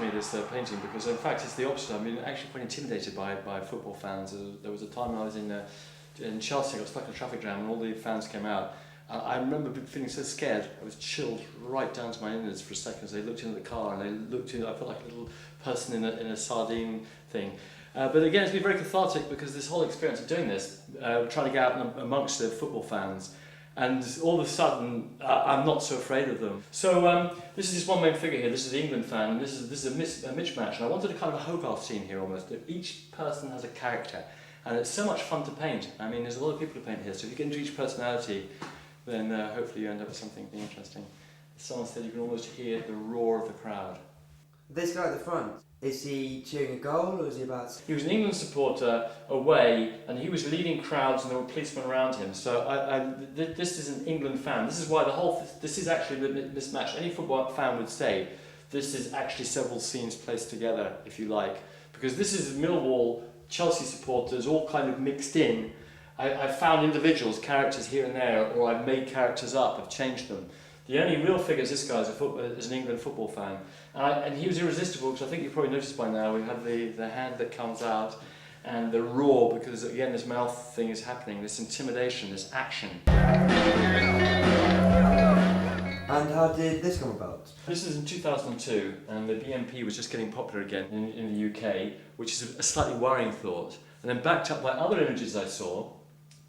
me, this painting, because in fact it's the opposite. I've been actually quite intimidated by football fans. There was a time when I was in Chelsea, I got stuck in a traffic jam and all the fans came out. I remember feeling so scared. I was chilled right down to my innards for a second. So they looked into the car and they looked in. I felt like a little person in a sardine thing. But again, it's been very cathartic because this whole experience of doing this, trying to get out amongst the football fans, and all of a sudden I'm not so afraid of them. So this is just one main figure here. This is the England fan, and this is a mismatch. And I wanted a kind of a Hogarth scene here almost. Each person has a character, and it's so much fun to paint. I mean, there's a lot of people to paint here. So if you get into each personality, then hopefully you end up with something interesting. Someone said you can almost hear the roar of the crowd. This guy at the front, is he cheering a goal or is he about to... He was an England supporter away, and he was leading crowds and there were policemen around him. So this is an England fan. This is why this is actually the mismatch. Any football fan would say this is actually several scenes placed together, if you like. Because this is Millwall, Chelsea supporters all kind of mixed in. I've found individuals, characters here and there, or I've made characters up, I've changed them. The only real figure is this guy is an England football fan. And he was irresistible, because I think you've probably noticed by now, we have the hand that comes out and the roar, because again this mouth thing is happening, this intimidation, this action. And how did this come about? This is in 2002, and the BNP was just getting popular again in the UK, which is a slightly worrying thought. And then backed up by other images I saw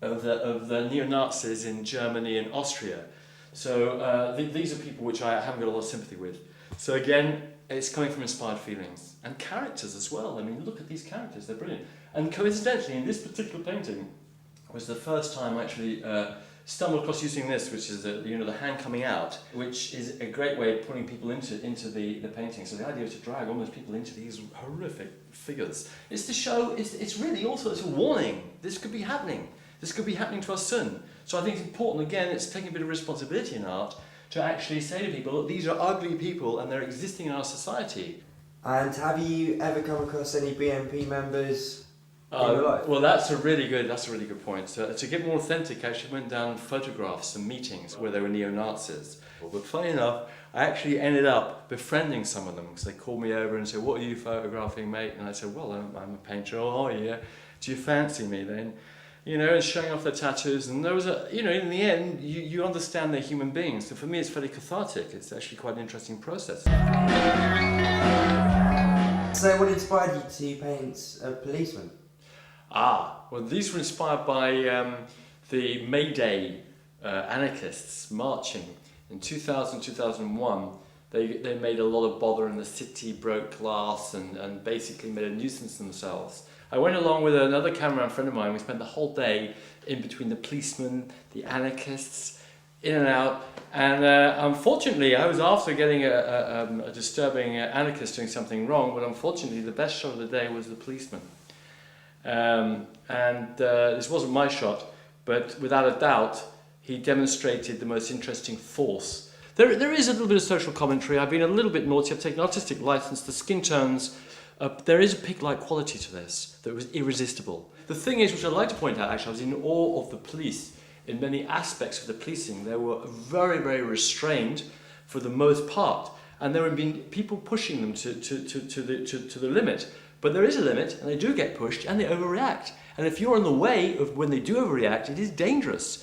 of the neo-Nazis in Germany and Austria. So these are people which I haven't got a lot of sympathy with. So again, it's coming from inspired feelings. And characters as well. I mean, look at these characters, they're brilliant. And coincidentally, in this particular painting, was the first time I actually stumbled across using this, which is the hand coming out, which is a great way of putting people into the painting. So the idea is to drag all those people into these horrific figures. It's to show, it's really also, it's a warning. This could be happening. This could be happening to us soon. So I think it's important, again, it's taking a bit of responsibility in art to actually say to people, look, these are ugly people and they're existing in our society. And have you ever come across any BNP members in your life? Well, that's a really good point. So to get more authentic, I actually went down photographs and meetings where there were neo-Nazis. But funny enough, I actually ended up befriending some of them, because they called me over and said, what are you photographing, mate? And I said, well, I'm a painter. Oh, yeah. Do you fancy me then? You know, and showing off their tattoos, and there was in the end, you understand they're human beings. So for me, it's fairly cathartic. It's actually quite an interesting process. So what inspired you to paint a policeman? Well, these were inspired by the May Day anarchists marching in 2000, 2001. They made a lot of bother in the city, broke glass, and basically made a nuisance themselves. I went along with another cameraman friend of mine. We spent the whole day in between the policemen, the anarchists, in and out. And unfortunately, I was after getting a disturbing anarchist doing something wrong, but unfortunately, the best shot of the day was the policeman. This wasn't my shot, but without a doubt, he demonstrated the most interesting force. There is a little bit of social commentary. I've been a little bit naughty. I've taken artistic license. The skin tones. There is a pig-like quality to this that was irresistible. The thing is, which I'd like to point out, actually, I was in awe of the police. In many aspects of the policing, they were very, very restrained for the most part, and there have been people pushing them to the limit. But there is a limit, and they do get pushed, and they overreact. And if you're in the way of when they do overreact, it is dangerous.